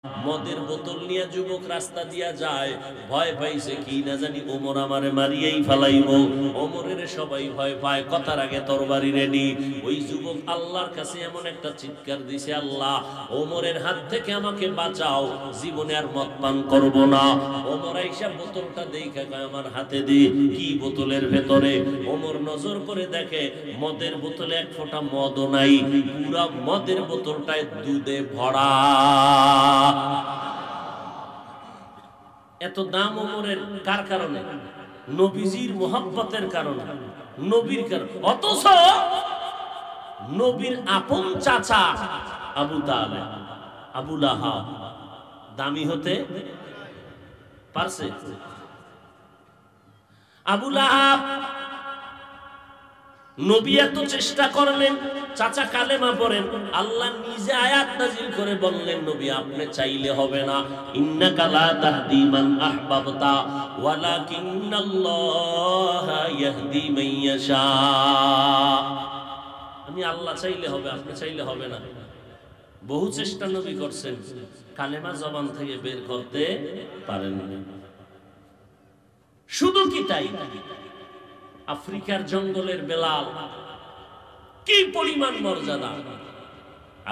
মদের বোতল নিয়ে যুবক রাস্তা দিয়া যায়, ভয় পাইছে কি না জানি ওমর আমারে মারিয়েই ফেলাইব। ওমরের সবাই ভয় পায়, কথার আগে তরবারি রেডি। ওই যুবক আল্লাহর কাছে এমন একটা চিৎকার দিছে, আল্লাহ ওমরের হাত থেকে আমাকে বাঁচাও, জীবনে আর মদ পান করব না। ওমর আইসা বোতলটা দেখে কয় আমার হাতে দি। কি বোতলের ভেতরে? ওমর নজর করে দেখে মদের বোতলে এক ফোঁটা মদও নাই, পুরা মদের বোতলটায় দুধে ভরা। এত দাম ওমরের কার কারণে? নবীজির মোহাব্বতের কারণে, নবীর কারণে। অথচ নবীর আপন চাচা আবু তালেব, আবু লাহাব দামি হতে পারছে? আবু লাহাব নবী এত চেষ্টা করলেন, চাচা কালেমা পড়েন, আল্লাহ নিজে আয়াত নাযিল করে বললেন নবী আপনি চাইলে হবে না, ইন্নাকা লা তাহদি মান আহবাবতা ওয়ালাকিন্নাল্লাহা ইয়াহদি মান ইয়াশা। আমি আল্লাহ চাইলে হবে, আপনি চাইলে হবে না। বহু চেষ্টা নবী করছেন, কালেমা জবান থেকে বের করতে পারেননি। শুধু কি তাই, আফ্রিকার জঙ্গলের বেলাল কি পরিমাণ মর্যাদা,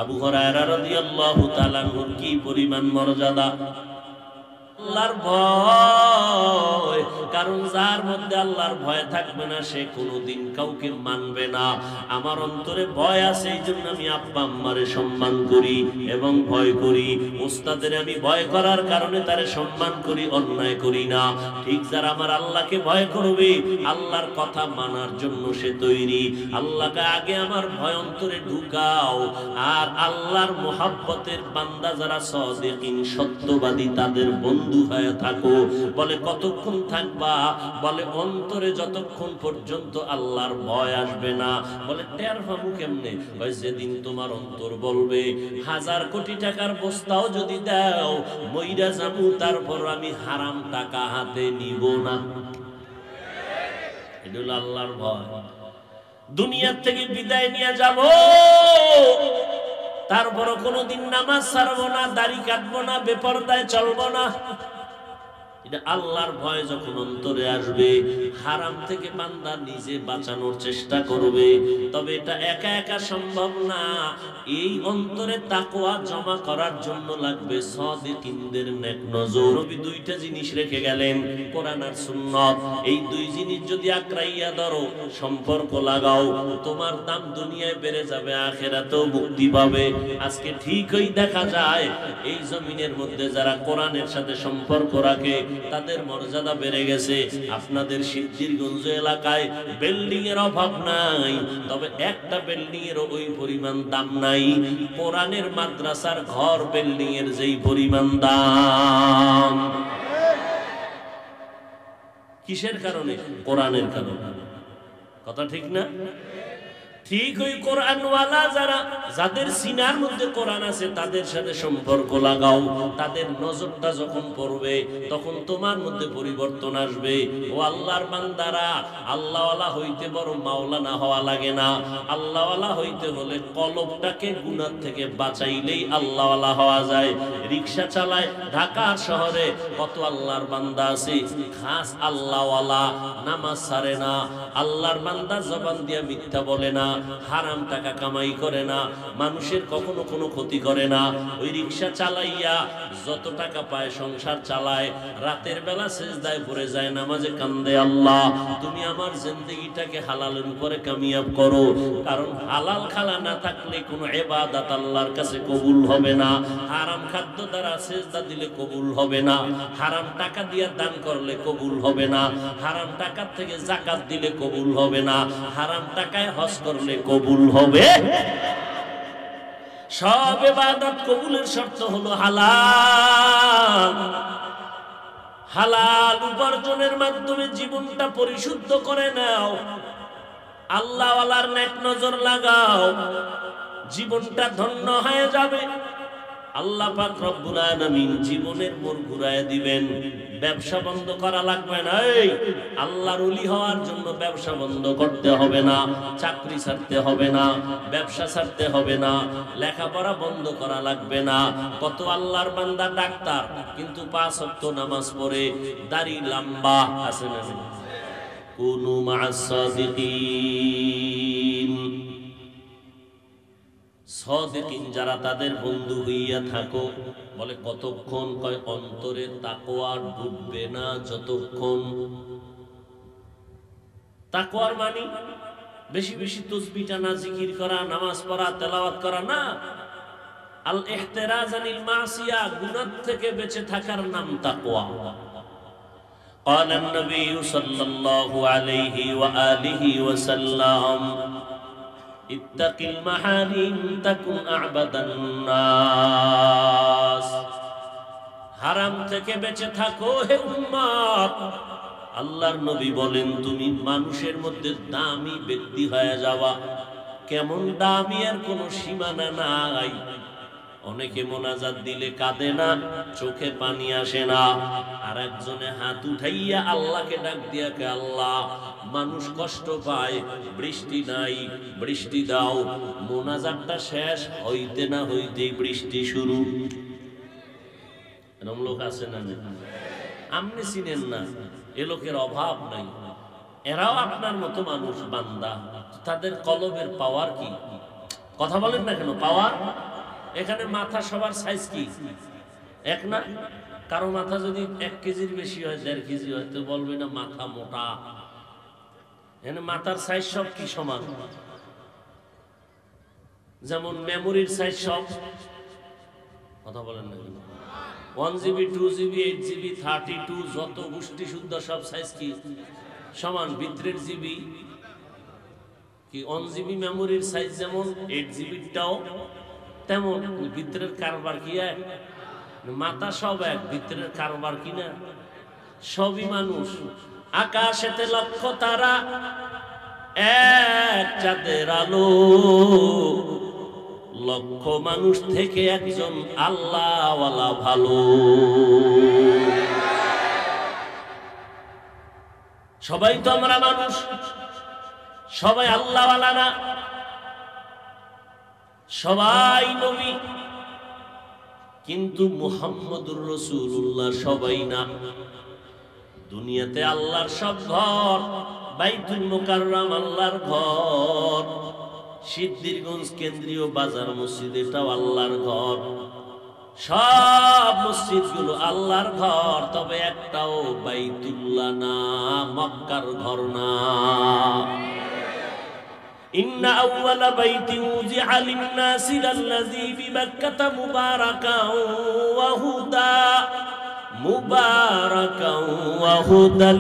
আবু হুরায়রা রাদিয়াল্লাহু তাআলা আনহুর কি পরিমাণ মর্যাদা। আল্লাহর ভয়, কারণ যার মধ্যে আল্লাহর ভয় থাকবে না সে কোনোদিন কাউকে মানবে না। আমার অন্তরে ভয় আছে, এই জন্য আমি আব্বা আম্মারে সম্মান করি এবং ভয় করি। ওস্তাদের আমি ভয় করার কারণে তারে সম্মান করি, অন্যায় করি না। ঠিক যারা আমার আল্লাহকে ভয় করবে, আল্লাহর কথা মানার জন্য সে তৈরি। আল্লাহকে আগে আমার ভয় অন্তরে ঢুকাও, আর আল্লাহর মোহাব্বতের বান্দা যারা সাদিকিন সত্যবাদী তাদের বন্ধু হয়ে থাকো। বলে কতক্ষণ থাকবা? বলে অন্তরে যতক্ষণ পর্যন্ত আল্লাহর ভয় আসবে না। বলে টের পাবো কেমনে? ওই যেদিন তোমার অন্তর বলবে 1000 কোটি টাকার বস্তাও যদি দাও মইরা যাবো, তারপর আমি হারাম টাকা হাতে নিব না। এটা হলো আল্লাহর ভয়। দুনিয়ার থেকে বিদায় নিয়ে যাব, তারপরও কোনোদিন নামাজ ছাড়বো না, দাড়ি কাটবো না, বেপরদায় চলবো না। এটা আল্লাহর ভয় যখন অন্তরে আসবে, হারাম থেকে বান্দা নিজে বাঁচানোর চেষ্টা করবে। তবে এটা একা একা সম্ভব না। এই অন্তরে তাকওয়া জমা করার জন্য লাগবে সাদিকিনদের নেক নজর। নবী দুইটা জিনিস রেখে গেলেন, কোরআন আর সুন্নাত। এই দুই জিনিস যদি আঁকড়াইয়া ধরো, সম্পর্ক লাগাও, তোমার দাম দুনিয়ায় বেড়ে যাবে, আখিরাতেও মুক্তি পাবে। আজকে ঠিকই দেখা যায় এই জমিনের মধ্যে যারা কোরআনের সাথে সম্পর্ক রাখে তাদের মর্যাদা বেড়ে গেছে। আপনাদের সিদ্ধিরগঞ্জ এলাকায় বিল্ডিং এর অভাব নাই, তবে একটা বিল্ডিং এর ওই পরিমাণ দাম নাই কোরআনের মাদ্রাসার ঘর বিল্ডিং এর যেই পরিমাণ দাম। কিসের কারণে? কোরআনের কারণে। কথা ঠিক না? ঠিক ওই কোরআনওয়ালা যারা, যাদের সিনার মধ্যে কোরআন আছে তাদের সাথে সম্পর্ক লাগাও। তাদের নজরটা যখন পড়বে তখন তোমার মধ্যে পরিবর্তন আসবে। ও আল্লাহর বান্দারা, আল্লাহওয়ালা হইতে বড় মাওলানা হওয়া লাগে না। আল্লাহওয়ালা হইতে হলে কলবটাকে গুনাহ থেকে বাঁচাইলেই আল্লাহওয়ালা হওয়া যায়। রিকশা চালায় ঢাকা শহরে কত আল্লাহর বান্দা আছে, খাস আল্লাহওয়ালা, নামাজ ছাড়ে না, আল্লাহর বান্দা জবান দিয়ে মিথ্যা বলে না, হারাম টাকা কামাই করে না, মানুষের কখনো কোনো ক্ষতি করে না। ওই রিকশা চালাইয়া যত টাকা পায় সংসার চালায়, রাতের বেলা সেজদায় পড়ে যায়, নামাজে কান্দে, আল্লাহ তুমি আমার জিন্দেগিটাকে হালালের উপরে কামিয়াব করো। কারণ হালাল খালা না থাকলে কোনো ইবাদত আল্লাহর কাছে কবুল হবে না। হারাম খাদ্য দ্বারা সেজদা দিলে কবুল হবে না, হারাম টাকা দিয়ে দান করলে কবুল হবে না, হারাম টাকার থেকে যাকাত দিলে কবুল হবে না, হারাম টাকায় হজ করলে কবুল হবে। সব ইবাদত কবুলের শর্ত হলো হালাল। হালাল উপার্জনের মাধ্যমে জীবনটা পরিশুদ্ধ করে নাও, আল্লাহওয়ালার নেক নজর লাগাও, জীবনটা ধন্য হয়ে যাবে। আল্লাহ পাক রব্বুল আলামিন জীবনের মোড় ঘুরায় দিবেন। ব্যবসা বন্ধ করা লাগবে না। এই আল্লাহর ওলি হওয়ার জন্য ব্যবসা বন্ধ করতে হবে না, চাকরি ছাড়তে হবে না, ব্যবসা ছাড়তে হবে না, লেখাপড়া বন্ধ করা লাগবে না। কত আল্লাহর বান্দা ডাক্তার, কিন্তু 5 ওয়াক্ত নামাজ পড়ে, দাড়ি লম্বা আছে না? কুনু মা'আস সাদিকিন, সাদিকিন যারা তাদের বন্ধু হইয়া থাকো। বলে কতক্ষণ? কয় অন্তরে তাকওয়া ডুববে না যতক্ষণ। তাকওয়ার মানে বেশি বেশি তাসবিহ টানা, জিকির করা, নামাজ পড়া, তেলাওয়াত করা না। আল ইহতিরাজ আনিল মাসিয়া, গুনাহ থেকে বেঁচে থাকার নাম তাকওয়া। قال النبي صلى الله عليه وآله وسلم اتق المحارم تكن أعبد الناس। হারাম থেকে বেঁচে থাকো হে উম্মত। আল্লাহর নবী বলেন তুমি মানুষের মধ্যে দামি ব্যক্তি হয়ে যাওয়া। কেমন দামি, এর কোনো সীমানা নাই। অনেকে মোনাজাত দিলে কাঁদে না, চোখে পানি আসে না, আর একজনে হাত উঠাইয়া আল্লাহকে ডাক দিয়া কে আল্লাহ মানুষ কষ্ট পায়, বৃষ্টি নাই, বৃষ্টি দাও। মোনাজাতটা শেষ হইতে না হইতেই বৃষ্টি শুরু। এরকম লোক আছে না? আপনি চিনেন না, এ লোকের অভাব নাই। এরাও আপনার মতো মানুষ, বান্দা। তাদের কলবের পাওয়ার কি? কথা বলেন না কেন? পাওয়ার। এখানে মাথা সবার সাইজ কি এক না? কারো মাথা যদি 1 কেজির বেশি হয়, 1.5 কেজি হয়, তো বলবে না মাথা মোটা। এখানে মাথার সাইজ সব কি সমান? যেমন মেমোরির সাইজ সব। কথা বলেন না কেন? 1 GB 2 GB 8 GB 32 যত গোষ্ঠী শুদ্ধ সব সাইজ কি সমান? ভিতরের জিবি কি 1 GB মেমোরির সাইজ যেমন 8 GB টাও তেমন, ভিতরের কারবার কি এক? মাথা সব এক, ভিতরের কারবার কি না? সবই মানুষ। আকাশেতে লক্ষ তারা, এক চাঁদের আলো। লক্ষ মানুষ থেকে একজন আল্লাহওয়ালা ভালো। সবাই তো আমরা মানুষ, সবাই আল্লাহওয়ালা না, সবাই নবী, কিন্তু মুহাম্মদুর রাসূলুল্লাহ সবাই না। দুনিয়াতে আল্লাহর সব ঘর, বাইতুল মুকাররম আল্লাহর ঘর, সিদ্ধিরগঞ্জ কেন্দ্রীয় বাজার মসজিদ এটাও আল্লাহর ঘর, সব মসজিদগুলো আল্লাহর ঘর। তবে একটাও বাইতুল্লাহ না, মক্কার ঘর না। إن أول بيت وضع للناس للذي ببكة مباركا وهدى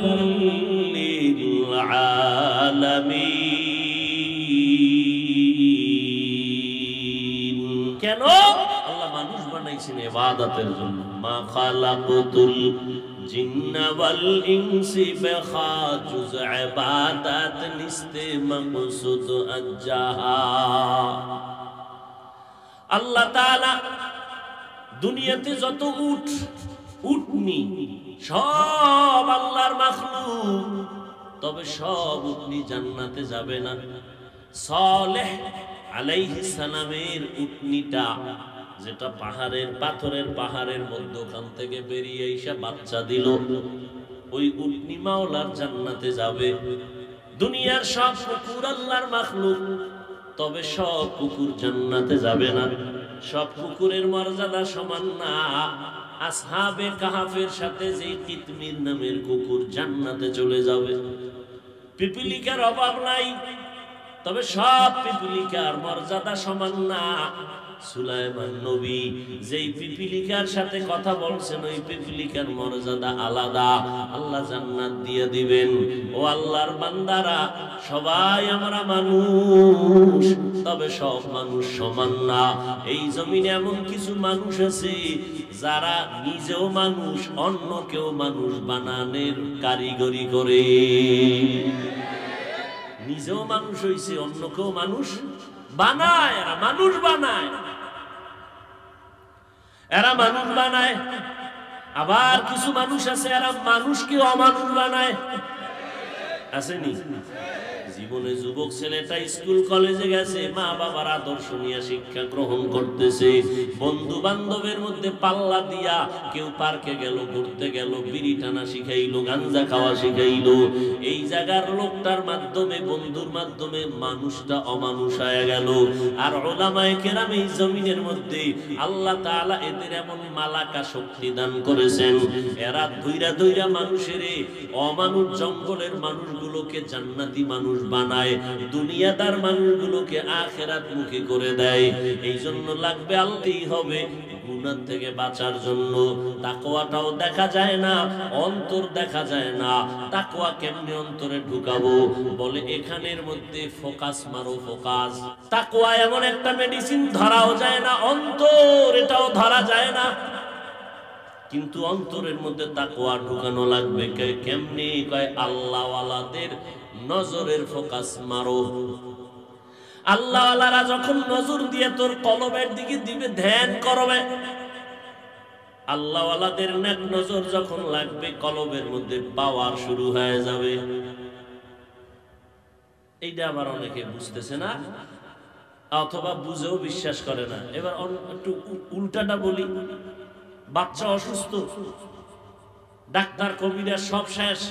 للعالمين। কেন? আল্লাহ মানুষ বানাইছেন ইবাদতের জন্য। মা খালাকতুল জিন্না ওয়াল ইনসি বিখাজুজ ইবাদাত নিস্তে মাকসুদ আজ্জাহা। আল্লাহ তাআলা দুনিয়াতে যত উটনি সব আল্লাহর মাখলুক, তবে সব উটনি জান্নাতে যাবে না। সালেহ আলাইহিস সালামের উটনিটা, যেটা পাথরের পাহাড়ের মধ্যখান থেকে বেরিয়ে এসে বাচ্চা দিল, ওই উটনি মাওলার জান্নাতে যাবে। দুনিয়ার সব কুকুর আল্লাহর মাখলুক, তবে সব কুকুর জান্নাতে যাবে না। সব কুকুরের মর্যাদা সমান না। আসহাবে কাহাফের সাথে যে কিতমির নামের কুকুর জান্নাতে চলে যাবে। পিপিলিকার অভাব নাই, তবে সব পিপিলিকার মর্যাদা সমান না। সুলাইমান নবী যেই পিপিলিকার সাথে কথা বলছেন, ওই পিপিলিকার মর্যাদা আলাদা। আল্লাহ জান্নাত দিয়ে দিবেন। ও আল্লাহর বান্দারা, সবাই আমরা মানুষ, তবে সব মানুষ সমান না। এই জমিনে এমন কিছু মানুষ আছে যারা নিজেও মানুষ, অন্যকেও মানুষ বানানোর কারিগরি করে। নিজেও মানুষ হইছে, অন্যকেও মানুষ বানায়, মানুষ বানায়। এরা মানুষ বানায়, আবার কিছু মানুষ আছে এরা মানুষকে অমানুষ বানায়। আসেনি? জীবনে যুবক ছেলেটা স্কুল কলেজে গেছে, মা বাবার আদর্শ নিয়ে শিক্ষা গ্রহণ করতেছে, বন্ধু বান্ধবের মধ্যে পাল্লা দিয়া কেউ পার্কে গেল, ঘুরতে গেল, বিড়ি টানা শিখাইলো, গাঞ্জা খাওয়া শিখাইলো। এই জায়গার লোকটার মাধ্যমে, বন্ধুর মাধ্যমে মানুষটা অমানুষ হয়ে গেল। আর উলামায়ে কেরাম এই জমিনের মধ্যে আল্লাহ তাআলা এদের এমন মালাকা শক্তি দান করেছেন, এরা ধইরা ধইরা মানুষের অমানুষ জঙ্গলের মানুষগুলোকে জান্নাতি মানুষ বানায়, দুনিয়াদার মানুষগুলোকে আখিরাত মুখী করে দেয়। এই জন্য লাগবে আল্লাহই হবে গুনাহ থেকে বাঁচার জন্য। তাকওয়াটাও দেখা যায় না, অন্তর দেখা যায় না। তাকওয়া কেমনে অন্তরে ঢুকাবো? বলে এখানের মধ্যে ফোকাস মারো, ফোকাস। তাকওয়া এমন একটা মেডিসিন, ধরাও যায় না, অন্তর এটাও ধরা যায় না, কিন্তু অন্তরের মধ্যে তাকওয়া ঢুকানো লাগবে। কেমনে? কয় আল্লাহওয়ালাদের নজরের ফোকাস মারো। আল্লাহওয়ালারা যখন নজর দিয়ে তোর কলবের দিকে দিবে, ধ্যান করবে, আল্লাহওয়ালাদের নেক নজর যখন লাগবে, কলবের মধ্যে পাওয়ার শুরু হয়ে যাবে। এইটা আবার অনেকে বুঝতেছে না, অথবা বুঝেও বিশ্বাস করে না। এবার একটু উল্টাটা বলি। বাচ্চা অসুস্থ, ডাক্তার কবিরা সব শেষ,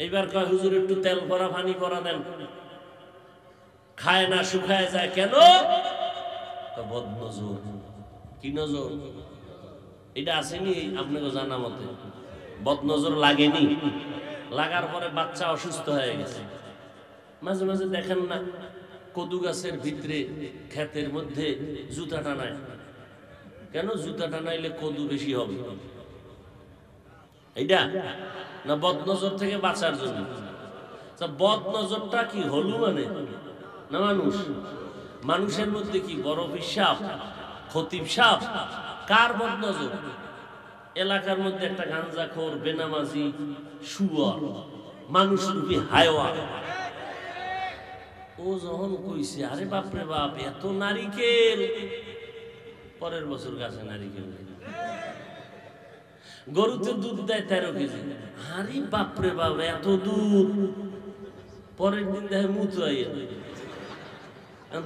এইবার কয় হুজুর একটু তেল ভরা পানি ভরা দেন। খায় না, শুকায় যায়। কেন? বদনজর। কি নজর? এটা আসেনি আপনাকে জানা মতে? বদনজর লাগেনি, লাগার পরে বাচ্চা অসুস্থ হয়ে গেছে। মাঝে মাঝে দেখেন না, কদু গাছের ভিতরে ক্ষেতের মধ্যে জুতা টানায়। কেন? জুতা টানাইলে কদু বেশি হবে। এইটা না বদনজর থেকে বাঁচার জন্য? বদনজরটা কি হলু মানে না মানুষ? মানুষের মধ্যে কি বরফ সাপ, খতিব সাপ? কার বদনজর? এলাকার মধ্যে একটা গাঞ্জাখোর, বেনামাজি, শুয়োর, মানুষ রূপী হায়ওয়ান। ও যখন কইছে, আরে বাপরে বাপ, এত নারিকেল, পরের বছর গাছে নারিকেল। গরুতে দুধ দেয় 13 কেজি। আরে বাপরে বাপ, এত দুধ। পরের দিন দেখে মুতু আইয়া,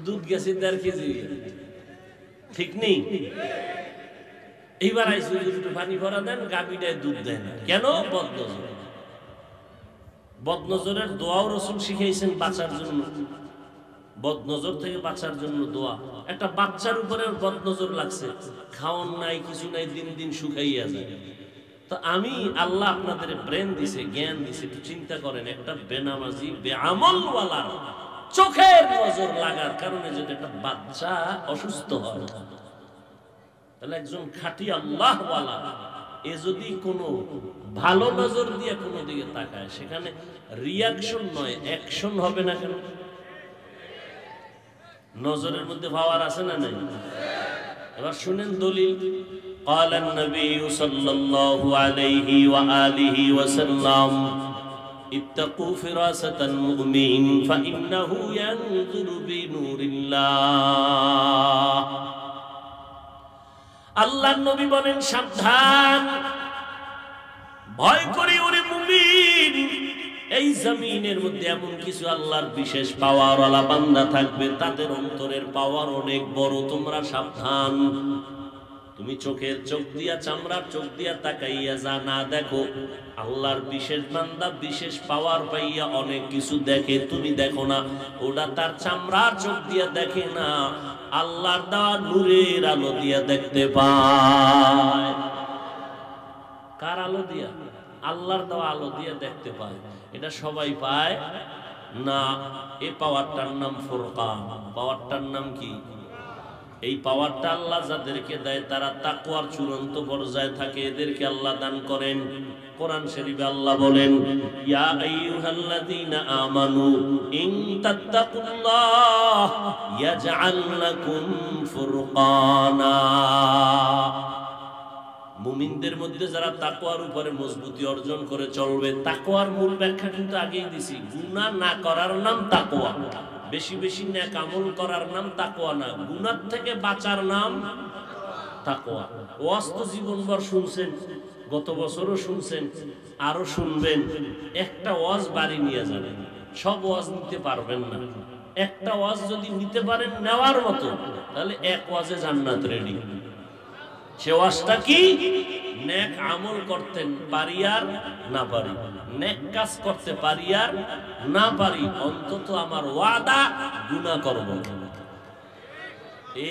দুধ গেছে 1.5 কেজি। ঠিক নেই? এইবার আইসি, একটু পানি ভরা দেন, গাভীটায় দুধ দেয় না। কেন? বদনজর। বদনজরের দোয়াও রাসূল শিখাইছেন বাঁচার জন্য। বদনজর থেকে বাঁচার জন্য দোয়া। একটা বাচ্চার উপরে বদনজর লাগছে, খাওয়ান নাই, কিছু নাই, দিন দিন শুকাইয়া যায়। তো আমি, আল্লাহ আপনাদের ব্রেন দিছে, জ্ঞান দিছে, একটু চিন্তা করেন, একটা বেনামাজি, বেআমলওয়ালার চোখের নজর লাগার কারণে যদি একটা বাচ্চা অসুস্থ হয়, তাহলে একজন খাঁটি আল্লাহওয়ালা এ যদি কোনো ভালো নজর দিয়ে কোনো দিকে তাকায়, সেখানে রিয়াকশন নয়, অ্যাকশন হবে না কেন? নজরের মধ্যে পাওয়ার আছে না নাই? এবার শুনেন দলিল। قال النبي صلى الله عليه وآله وسلم اتقوا فراسة المؤمن فإنه ينظر بنور الله। আল্লাহর নবী বলেন, সাবধান, ভয় করি ওরে মুমিন, এই জমিনের মধ্যে এমন কিছু আল্লাহর বিশেষ পাওয়ার ওয়ালা বান্দা থাকবে, তাদের অন্তরের পাওয়ার অনেক বড়, তোমরা সাবধান। তুমি চোখের চোখ দিয়া, চামড়ার চোখ দিয়া তাকাইয়া যা না দেখো, আল্লাহর বিশেষ বান্দা বিশেষ পাওয়ার পাইয়া অনেক কিছু দেখে, তুমি দেখো না। ওটা তার চামড়ার চোখ দিয়া দেখে না, আল্লাহর দেওয়া নূরের আলো দিয়া দেখতে পায়। কার আলো দিয়া? আল্লাহর দেওয়া আলো দিয়া দেখতে পায়। এটা সবাই পায় না। এই পাওয়ারটার নাম ফুরকান। পাওয়ারটার নাম কি? এই পাওয়ারটা আল্লাহ যাদেরকে দেয়, তারা তাকওয়ার চূড়ান্ত পর্যায়ে থাকে, এদেরকে আল্লাহ দান করেন। কোরআন শরীফে আল্লাহ বলেন, ইয়া আইয়ুহাল্লাযীনা আমানু ইন তাত্তাকুল্লাহ ইয়াজআল লাকুম ফুরকানা। মুমিনদের মধ্যে যারা তাকওয়ার উপরে মজবুতি অর্জন করে চলবে, তাকওয়ার মূল ব্যাখ্যা কিন্তু আগেই দিছি। গুনাহ না করার নাম তাকওয়া, বেশি বেশি নেক আমল করার নাম তাকওয়া না, গুনাহ থেকে বাঁচার নাম। তাকওয়া। ওয়াজ তো জীবনভর শুনছেন, গত বছরও শুনছেন, আরো শুনবেন। একটা ওয়াজ বাড়ি নিয়ে যাবেন, সব ওয়াজ নিতে পারবেন না। একটা ওয়াজ যদি নিতে পারেন নেওয়ার মতো, তাহলে এক ওয়াজে জান্নাত রেডি। সে ওয়াজটা কি? নেক আমল করতেন পারি আর না পারি, নেক কাজ করতে পারি আর না পারি, অন্তত আমার ওয়াদা গুনাহ করব।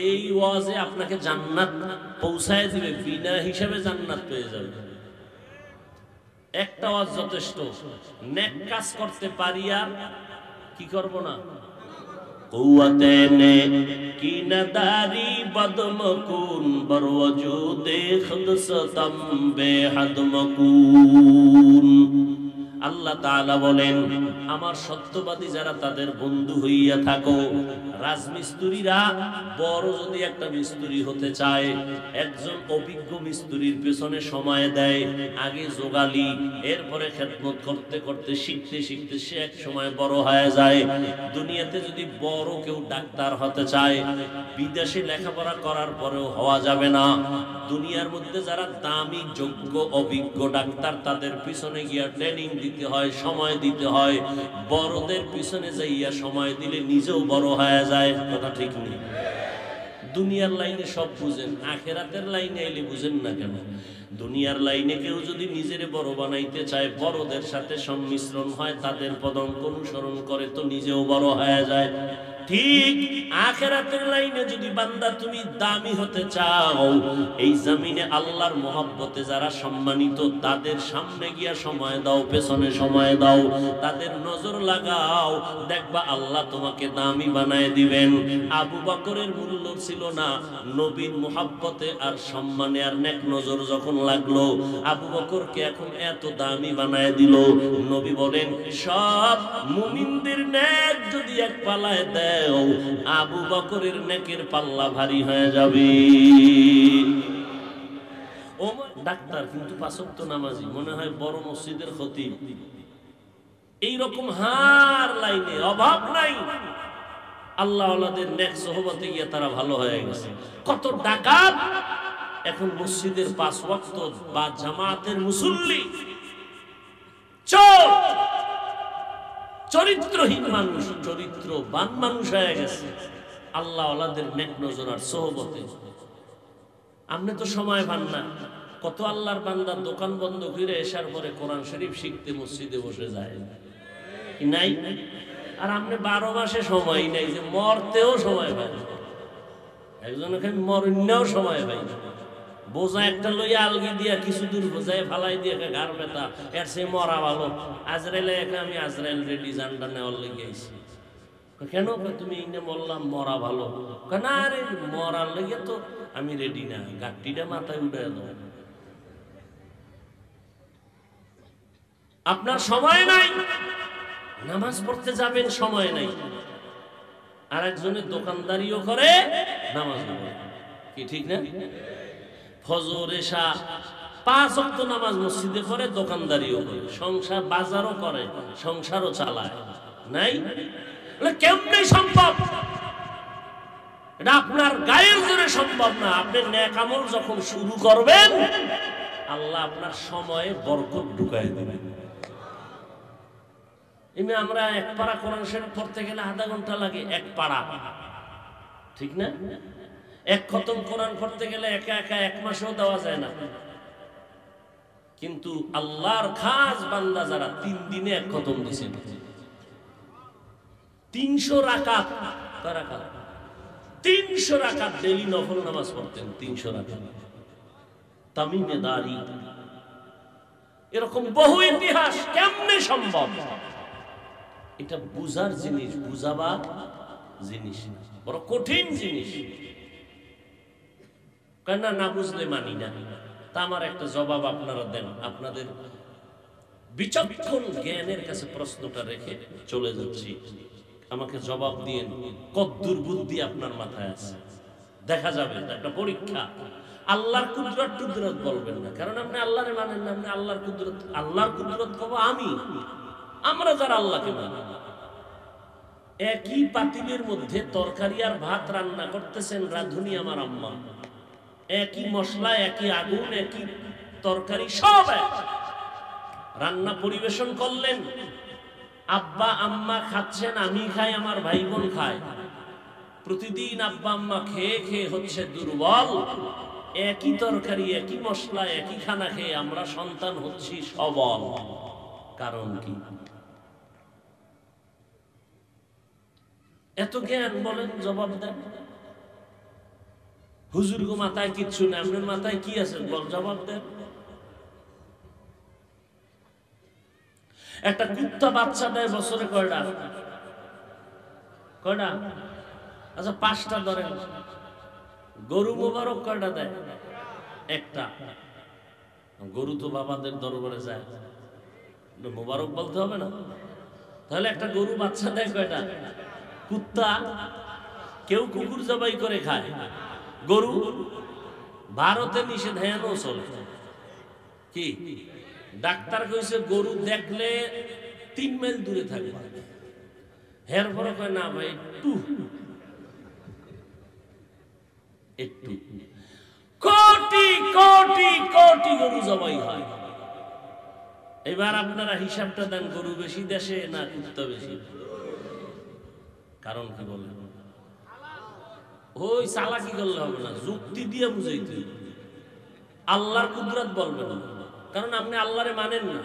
এই ওয়াজে আপনাকে জান্নাত পৌঁছায় দিবে, বিনা হিসাবে জান্নাত পেয়ে যাবে। একটা ওয়াজ যথেষ্ট। নেক কাজ করতে পারি আর কি করব না, কুওয়াতে নে কি নদারি বদমকুন বরওজুদে খুদ সতম বেহদ মকুন। আল্লাহ তাআলা বলেন, আমার সত্যবাদী যারা তাদের বন্ধু হইয়া থাকো। রাজমিস্ত্রিরা বড় যদি একটা মিস্ত্রি হতে চায়, একজন অভিজ্ঞ মিস্ত্রির পেছনে সময় দেয়, আগে জোগালি, এরপরে খেদমত করতে করতে শিখতে শিখতে সে এক সময় বড় হয়ে যায়। দুনিয়াতে যদি বড় কেউ ডাক্তার হতে চায়, বিদেশে লেখাপড়া করার পরেও হওয়া যাবে না। দুনিয়ার মধ্যে যারা দামি যোগ্য অভিজ্ঞ ডাক্তার, তাদের পিছনে গিয়া ট্রেনিং দিতে হয়, সময় দিতে হয়। বড়দের পিছনে যাইয়া সময় দিলে নিজেও বড় হয়ে যায়। কথা ঠিক নেই? দুনিয়ার লাইনে সব বুঝেন, আখেরাতের লাইনে এলে বুঝেন না কেন? দুনিয়ার লাইনে কেউ যদি নিজের বড় বানাইতে চায়, বড়দের সাথে সংমিশ্রণ হয়, তাদের পদঙ্ক অনুসরণ করে, তো নিজেও বড় হয়ে যায়। ঠিক আখেরাতের লাইনে যদি বান্দা তুমি দামি হতে চাও, এই জমিনে আল্লাহর মহব্বতে যারা সম্মানিত, তাদের সামনে গিয়া সময় দাও, পেছনে সময় দাও, তাদের নজর লাগাও, দেখবা আল্লাহ তোমাকে দামি বানায় দিবেন। আবু বকরের মূল্য ছিল না, নবীর মহব্বতে আর সম্মানে আর নেক নজর যখন লাগলো, আবু বকরকে এখন এত দামি বানায় দিল। নবী বলেন, সব মুমিনদের নেক যদি এক পালায় দেয়, আবু বকরের নেকের পাল্লা ভারী হয়ে যাবে। ও ডাক্তার কিন্তু পাঁচ ওয়াক্ত নামাজি, মনে হয় বড় মসজিদের খতিব। এইরকম হার লাইনে অভাব নাই। আল্লাহ ওয়ালাদের নেক সোহবতে গিয়ে তারা ভালো হয়ে গেছে। কত ডাকাত এখন মসজিদের পাঁচ ওয়াক্ত বা জামাতের মুসল্লি, চোর, চরিত্রহীন মানুষ চরিত্রবান মানুষ হয়ে গেছে আল্লাহ ওয়ালাদের নেক নজর আর সোহবতে। আপনি তো সময় পান না। কত আল্লাহর বান্দা দোকান বন্ধ করে এসার পরে কোরআন শরীফ শিখতে মসজিদে বসে যায়, নাই? আর আপনি 12 মাসে সময় নাই, যে মরতেও সময় পায় না। একজন মরণেও সময় পাই না। বোঝা একটা লইয়া আলগি দিয়া কিছু দূর বোঝায় ফালাই দিয়ে ঘাড় ব্যথা, এর সে মরা ভালো। আজরাইলে আমি আজরাইল রেডি জানটা নেওয়ার লেগে আইছি। কেন? তুমি এই বললাম মরা ভালো। না রে, মরার লেগে তো আমি রেডি না, গাঠটিটা মাথায় উঠে দাও। আপনার সময় নাই, নামাজ পড়তে যাবেন সময় নাই। আর একজনের দোকানদারিও করে, নামাজ পড়ে, কি ঠিক না? ফজর এশা 5 ওয়াক্ত নামাজ মসজিদে পড়ে, দোকানদারিও করে, সংসার বাজারও করে, সংসারও চালায়, নাই? কেমনে সম্ভব? এটা আপনার গায়ের জোরে সম্ভব না। আপনি নেক আমল যখন শুরু করবেন, আল্লাহ আপনার সময়ে বরকত ঢুকায় দেবেন। এমনি আমরা এক পারা কোরআন শরীফ পড়তে গেলে আধা ঘন্টা লাগে, এক পারা, ঠিক না? এক খতম কোরআন পড়তে গেলে একা একা 1 মাসেও দেওয়া যায় না। কিন্তু আল্লাহর খাস বান্দা যারা 3 দিনে 1 খতম দিয়েছেন, 300 রাকাত, 300 রাকাত ডেইলি নফল নামাজ পড়তেন, 300 রাকাত। তামিমে দারি, এরকম বহু ইতিহাস। কেমনে সম্ভব? এটা বুঝার জিনিস, বুঝাবার জিনিস, বড় কঠিন জিনিস। কেন না বুঝলে মানি না। তা আমার একটা জবাব আপনারা দেন, আপনাদের বিচক্ষণ জ্ঞানের কাছে প্রশ্নটা রেখে চলে যাচ্ছি। আমাকে জবাব দিয়েন, কদ্দুর বুদ্ধি আপনার মাথায় আছে। দেখা যাবে, একটা পরীক্ষা। আল্লাহর কুদরত টুদরত বলবেন না, কারণ আপনি আল্লাহরে মানেন না। আপনি আল্লাহর কুদরত কব আমরা যারা আল্লাহকে মানি। একই পাতিলের মধ্যে তরকারি আর ভাত রান্না করতেছেন রাঁধুনি আমার আম্মা, একই মশলা, একই আগুন, একই তরকারি, সব এক। রান্না পরিবেশন করলেন, আব্বা আম্মা খাচ্ছেন, আমি খাই, আমার ভাই বোন খায়। প্রতিদিন আব্বা আম্মা খেয়ে খেয়ে হচ্ছে দুর্বল। একই তরকারি, একই মশলা, একই খানা খেয়ে আমরা সন্তান হচ্ছি সবল। কারণ কি? এত জ্ঞান বলেন, জবাব দেন। হুজুর গো মাথায় কিচ্ছু নেই, আপনার মাথায় কি আছে বল, জবাব দেন। একটা কুত্তা বাচ্চা দেয় বছরে কয়টা? কয়টা? আচ্ছা 5টা ধরেন। গরু মোবারক কয়টা দেয়? একটা। গরু তো বাবাদের দরবারে যায়, মোবারক বলতে হবে না? তাহলে একটা গরু বাচ্চা দেয় কয়টা? কুত্তা, কেউ কুকুর জবাই করে খায়, গরু ভারতে নিষেধাজ্ঞাও চলে। কি ডাক্তার কইছে গরু দেখলে 3 মাইল দূরে থাকবে। হের পরে কয় না ভাই একটু একটু। কোটি কোটি কোটি গরু জবাই হয়। এবার আপনারা হিসাবটা দেন, গরু বেশি দেশে না কুত্তা বেশি? কারণ কি বলেন? ওই চালাকি করলে হবে না, যুক্তি দিয়ে বুঝাইতে হবে। আল্লাহর কুদরত বলবেন না, কারণ আপনি আল্লাহরে মানেন না।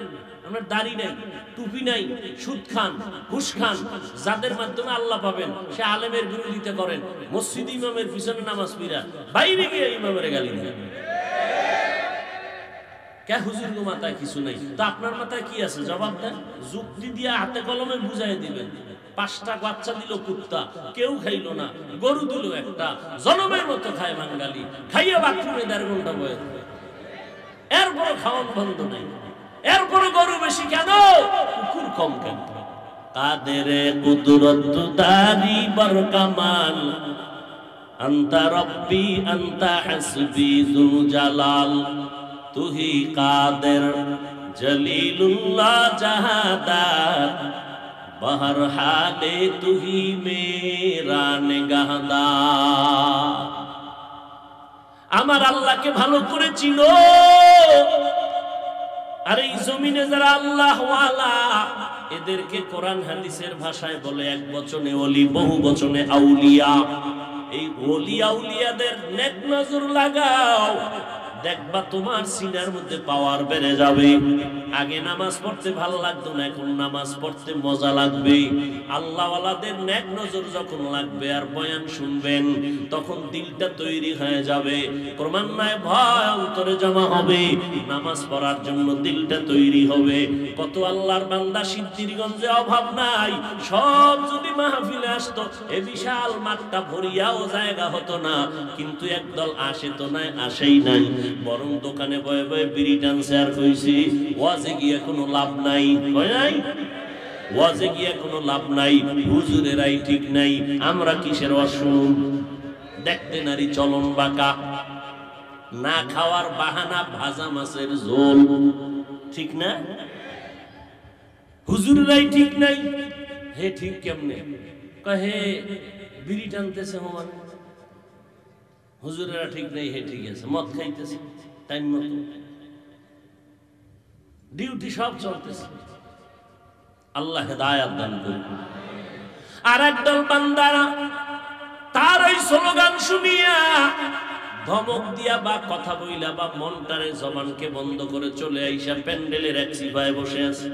আপনার দাড়ি নাই, টুপি নাই, সুদ খান, ঘুষ খান, যাদের মাধ্যমে আল্লাহ পাবেন সে আলেমের বিরোধিতা করেন, মসজিদ ইমামের পিছনে নামাজ পড়া, বাইরে গিয়ে ইমামের গালি দেন। কে হুজুর গো মাথায় কিছু নাই, তো আপনার মাথায় কি আছে? জবাব দেন। যুক্তি দিয়ে হাতে কলমে বুঝাই দিবেন। 5টা বাচ্চা দিল কুত্তা, কেউ খাইল না। গরু দিল একটা, জনমের মতো খায় বাঙালি, খাইয়া বাথরুমে 1.5 ঘন্টা বয়ে, এরপরে খাওয়ান বন্ধ নাই। এরপরে গরু বেশি কেন, কুকুর কম কেন? কাদের কুদরত দারি বর কামাল, আনতা রব্বি আনতা হাসবি যুল জালাল, তুহি কাদের জলিলুল্লাহ জাহাদার, বহর হালে তুহি মেরা নিগাহদার। আমার আল্লাহকে ভালো করে চিনো। আর এই জমিনে যারা আল্লাহ ওয়ালা, এদেরকে কোরআন হাদিসের ভাষায় বলে এক বচনে ওলি, বহু বচনে আউলিয়া। এই ওলি আউলিয়াদের নেক নজর লাগাও, দেখবা তোমার সিনার মধ্যে পাওয়ার বেড়ে যাবে। আগে নামাজ পড়তে ভালো লাগতো না, এখন নামাজ পড়তে মজা লাগবে। আল্লাহ ওয়ালাদের নেক নজর যখন লাগবে আর বয়ান শুনবেন, তখন দিলটা তৈরি হয়ে যাবে, ক্রমান্বয়ে ভয় অন্তরে জমা হবে, নামাজ পড়ার জন্য দিলটা তৈরি হবে। কত আল্লাহর বান্দা সিদ্ধিরগঞ্জে অভাব নাই, সব যদি মাহফিলে আসতো এ বিশাল মাঠটা ভরিয়াও জায়গা হতো না। কিন্তু একদল আসে তো নাই, আসেই নাই, বরং দোকানে বয়ে বয়ে বিড়ি টানছে আর কইছি ওয়াজে গিয়ে কোনো লাভ নাই। কয় নাই? ওয়াজে গিয়ে কোনো লাভ নাই, হুজুরেরাই ঠিক নাই, আমরা কিসের ওয়াজ শুনুন? দেখতে নারী চলন বাঁকা, না খাওয়ার বাহানা ভাজা মাছের ঝোল, ঠিক না? হুজুরেরাই ঠিক নাই। হে ঠিক কেমনে? কয় হে বিড়ি টানতেছে হোমান, হুজুরেরা ঠিক নাই, হে ঠিক আছে, মদ খাইতেছে টাইম মতো, ডিউটি সব চলতেছে। আল্লাহ হেদায়াত দান করুন। আর একদল বান্দারা তার ওই স্লোগান শুনিয়া ধমক দিয়া বা কথা বইলা বা মনটারে জবানকে বন্ধ করে চলে আইসা প্যান্ডেলের এক সিপায় বসে আছে।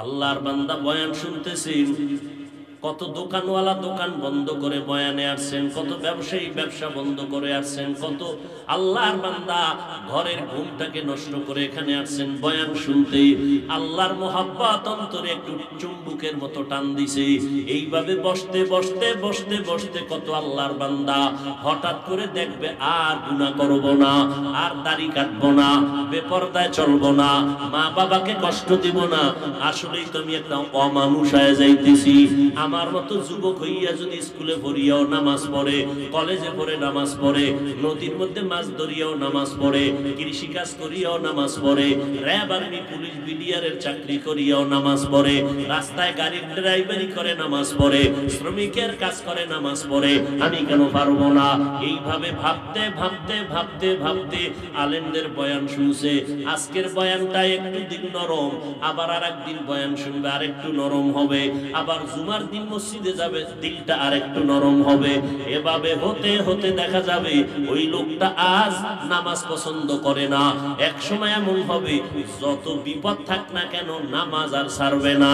আল্লাহর বান্দা বয়ান শুনতেছেন, কত দোকানওয়ালা দোকান বন্ধ করে বয়ানে আসছেন, কত ব্যবসায়ী ব্যবসা বন্ধ করে আসছেন, কত আল্লাহর বান্দা ঘরের ঘুমটাকে নষ্ট করে এখানে আসছেন বয়ান শুনতে। আল্লাহর মোহাব্বত অন্তরে একটু চুম্বুকের মতো টান দিছে। এইভাবে বসতে বসতে বসতে বসতে কত আল্লাহর বান্দা হঠাৎ করে দেখবে আর গুনাহ করব না, আর দাড়ি কাটবো না, বেপরদায় চলবো না, মা বাবাকে কষ্ট দিব না, আসলেই তো আমি একটা অমানুষ হয়ে যাইতেছি, আমার মতো যুবক হইয়া যদি স্কুলে পড়িয়াও নামাজ পড়ে, কলেজে পড়ে নামাজ পড়ে, নদীর মধ্যে মাছ ধরিয়াও নামাজ পড়ে, কৃষি কাজ করিয়াও নামাজ পড়ে, র্যাব আর্মি পুলিশ বিডিআরের চাকরি করিয়াও নামাজ পড়ে, রাস্তায় গাড়ির ড্রাইভারি করে নামাজ পড়ে, শ্রমিকের কাজ করে নামাজ পড়ে, আমি কেন পারবো না? এইভাবে ভাবতে ভাবতে ভাবতে ভাবতে আলেমদের বয়ান শুনছে। আজকের বয়ানটা একটু দিন নরম, আবার আর একদিন বয়ান শুনবে আর একটু নরম হবে, আবার জুমার দিন মসজিদে যাবে দিলটা আর একটু নরম হবে। এভাবে হতে হতে দেখা যাবে ওই লোকটা আজ নামাজ পছন্দ করে না, এক সময় এমন হবে যত বিপদ থাক না কেন নামাজ আর ছাড়বে না।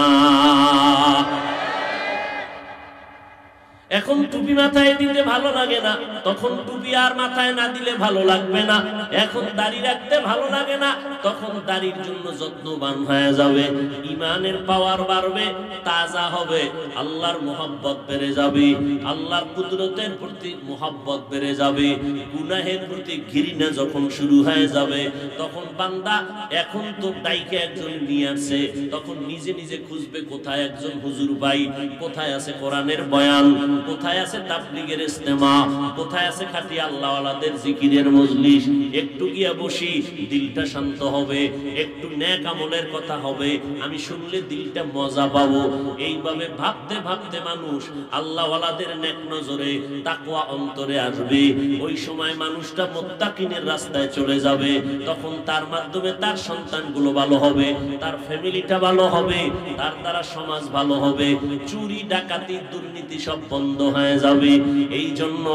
এখন টুপি মাথায় দিতে ভালো লাগে না, তখন টুপি আর মাথায় না দিলে ভালো লাগবে না। এখন দাড়ি রাখতে ভালো লাগে না, তখন দাড়ির জন্য যত্নবান হয়ে যাবে। ইমানের পাওয়ার বাড়বে, তাজা হবে, আল্লাহর মোহাব্বত বেড়ে যাবে, আল্লাহর কুদরতের প্রতি মোহাব্বত বেড়ে যাবে। গুনাহের প্রতি ঘৃণা যখন শুরু হয়ে যাবে, তখন বান্দা এখন তো ডাইকে একজন নিয়ে আসছে, তখন নিজে নিজে খুঁজবে কোথায় একজন হুজুর ভাই, কোথায় আছে কোরআনের বয়ান, কোথায় আছে তাবলীগের ইজতেমা, কোথায় আছে খাঁটি আল্লাহওয়ালাদের জিকিরের মজলিস। একটু গিয়া বসি, দিলটা শান্ত হবে, একটু নেক আমলের কথা হবে, আমি শুনলে দিলটা মজা পাবো। এইভাবে ভাবতে ভাবতে মানুষ আল্লাহওয়ালাদের নেক নজরে তাকওয়া অন্তরে আসবে। ওই সময় মানুষটা মুত্তাকিনের রাস্তায় চলে যাবে। তখন তার মাধ্যমে তার সন্তানগুলো ভালো হবে, তার ফ্যামিলিটা ভালো হবে, তার দ্বারা সমাজ ভালো হবে, চুরি ডাকাতি দুর্নীতি সব বন্ধ হয়ে যাবে। এই জন্য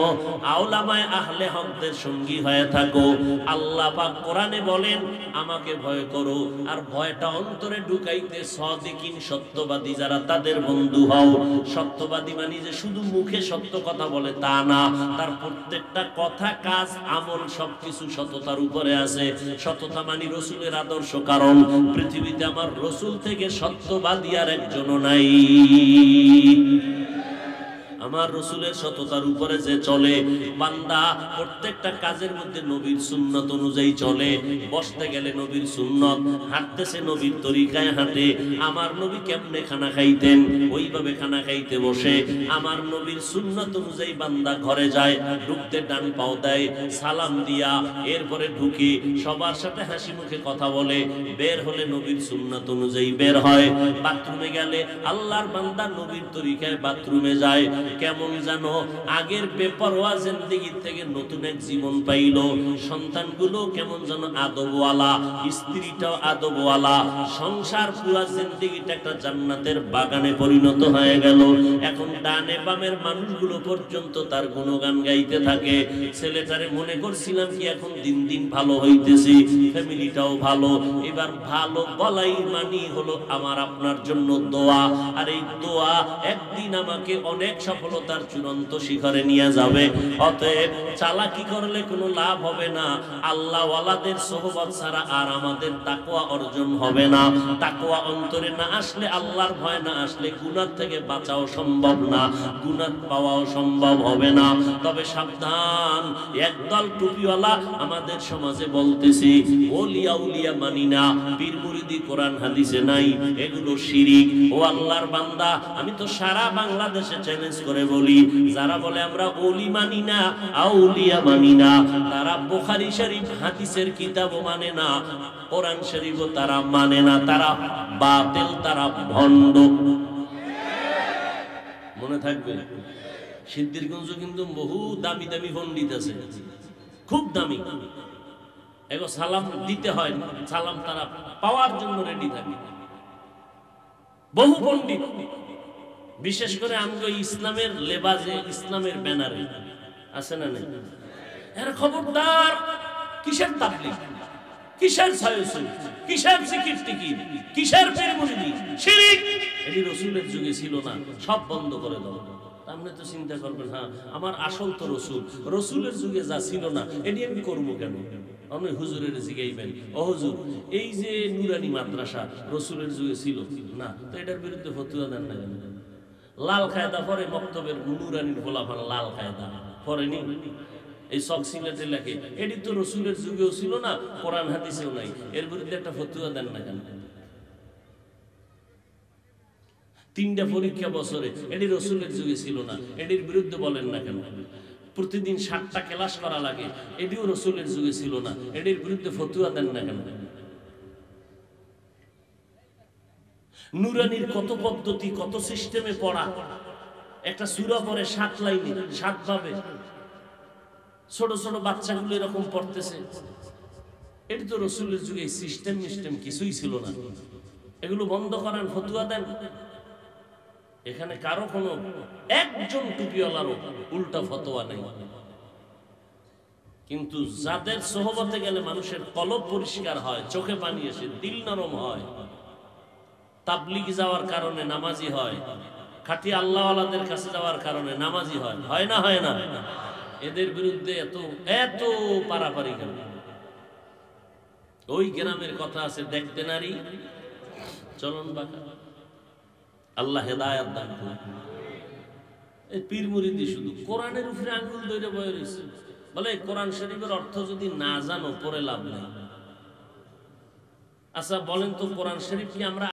আউলামায়ে আহলে হকদের সঙ্গী হয়ে থাকো। আল্লাহ পাক কোরআনে বলেন আমাকে ভয় করো, আর ভয়টা অন্তরে ঢুকাইতে সাদিকিন সত্যবাদী যারা তাদের বন্ধু হও। সত্যবাদী মানে যে শুধু মুখে সত্য কথা বলে তা না, তার প্রত্যেকটা কথা কাজ আমল সবকিছু সততার উপরে আছে। সততা মানে রাসূলের আদর্শ, কারণ পৃথিবীতে আমার রাসূল থেকে সত্যবাদী আর একজনও নাই। আমার রাসূলের সততার উপরে যে চলে, বান্দা প্রত্যেকটা কাজের মধ্যে নবীর সুন্নাত অনুযায়ী চলে। বসতে গেলে নবীর সুন্নাত, হাঁটতেছে নবীর তরিকায় হাঁটে। আমার নবী কেমনে খানা খাইতেন ওইভাবে খানা খাইতে বসে। আমার নবীর সুন্নাত অনুযায়ী বান্দা ঘরে যায়, ঢুকতে ডান পাও দেয়, সালাম দিয়া এরপরে ঢুকে সবার সাথে হাসি মুখে কথা বলে, বের হলে নবীর সুন্নাত অনুযায়ী বের হয়। বাথরুমে গেলে আল্লাহর বান্দা নবীর তরিকায় বাথরুমে যায়। কেমন জানো আগের বেপরোয়া জিন্দেগি থেকে নতুন এক জীবন পাইল। সন্তানগুলো কেমন জানো আদবওয়ালা, স্ত্রীটাও আদবওয়ালা, সংসার পুরা জিন্দেগিটা একটা জান্নাতের বাগানে পরিণত হয়ে গেল। এখন ডানে বামের মানুষগুলো পর্যন্ত তার গুণগান গাইতে থাকে। ছেলেটারে মনে করছিলাম কি এখন দিন দিন ভালো হইতেছি, ফ্যামিলিটাও ভালো। এবার ভালো বলাই মানি হলো আমার আপনার জন্য দোয়া, আর এই দোয়া একদিন আমাকে অনেক সফলতার চূড়ান্ত শিখরে নিয়ে যাবে। অতএব চালাকি করলে কোনো লাভ হবে না। আল্লাহওয়ালাদের সোহবত ছাড়া আর আমাদের তাকওয়া অর্জন হবে না। তাকওয়া অন্তরে না আসলে, আল্লাহর ভয় না আসলে গুনাহ থেকে বাঁচাও সম্ভব না, গুনাহ পাওয়াও সম্ভব হবে না। তবে সাবধান, একদল টুপিওয়ালা আমাদের সমাজে বলতেছি ওলিয়া উলিয়া মানি না, পীর মুরিদি কোরআন হাদিসে নাই, এগুলো শিরিক। ও আল্লাহর বান্দা, আমি তো সারা বাংলাদেশে চ্যালেঞ্জ করে বলি, যারা বলে আমরা ওলি মানি না, আউলিয়া মানি না, তারা বুখারী শরীফ হাদিসের কিতাবও মানে না, কোরআন শরীফও তারা মানে না, তারা বাতিল, তারা ভণ্ড। মনে থাকবে সিদ্ধিরগঞ্জ কিন্তু বহু দামি দামি পণ্ডিত আছে, খুব দামি। এগো সালাম দিতে হয়, সালাম তারা পাওয়ার জন্য রেডি থাকে। বহু পণ্ডিত, বিশেষ করে আমগো ইসলামের লেবাজে, ইসলামের ব্যানারে আছে না নাই? এর খবরদার, কিসের তাবলীগ, কিসের ছায়াছবি, কিসের জিকির টিকির, কিসের পীর মুরিদি, শিরক। এটি রাসূলের যুগে ছিল না, সব বন্ধ করে দাও। আপনি তো চিন্তা করবেন, হ্যাঁ আমার আসল তো রাসূল, রাসূলের যুগে যা ছিল না এটি আমি করবো কেন? আপনি হুজুরের জিগাইবেন, ও হুজুর এই যে নুরানি মাদ্রাসা রাসূলের যুগে ছিল না, তো এটার বিরুদ্ধে ফতোয়া দেন না কেন? লাল কায়দা পরে মক্তবের নুরানির গোলাফান লাল কায়দা পরেনি, এই সব সিলেটে লেখে, এটি তো রাসূলের যুগেও ছিল না, কোরআন হাদিসেও নাই, এর বিরুদ্ধে একটা ফতোয়া দেন না কেন? 3টা পরীক্ষা বছরে, এটি রসুলের যুগে ছিল না। এটির বিরুদ্ধে বলেন না কেন? প্রতিদিন 7টা ক্লাস করা লাগে, এটিও রসুলের যুগে ছিল না। এটির বিরুদ্ধে ফতুয়া দেন না কেন? নুরানির কত পদ্ধতি, কত সিস্টেমে পড়া। একটা সূরা পড়ে 7 লাইনে 7 ভাবে, ছোট ছোট বাচ্চাগুলো এরকম পড়তেছে। এটি তো রসুলের যুগে সিস্টেম কিছুই ছিল না। এগুলো বন্ধ করান, ফতুয়া দেন। এখানে কারো কোনো একজন টুপিওয়ালারও উল্টা ফতোয়া নেই। কিন্তু যাদের সোহবতে গেলে মানুষের কলব পরিষ্কার হয়, চোখে পানি এসে দিল নরম হয়, তাবলিগ যাওয়ার কারণে নামাজি হয়, খাঁটি আল্লাহওয়ালাদের কাছে যাওয়ার কারণে নামাজি হয়, হয় না? হয় না? এদের বিরুদ্ধে এত এত পারাপারি কেন? ওই গ্রামের কথা আছে, দেখতে নারী চলন বাঁকা। আল্লাহ হেদায়াত দান করুন। এই পীর মুরিদি শুধু কোরআনের উপরে আঙ্গুল ধরে বয়ে রয়েছে, বলে কোরআন শরীফের অর্থ যদি না জানো পড়ে লাভ নেই। আচ্ছা বলেন তো, কোরআন শরীফ কি আমরা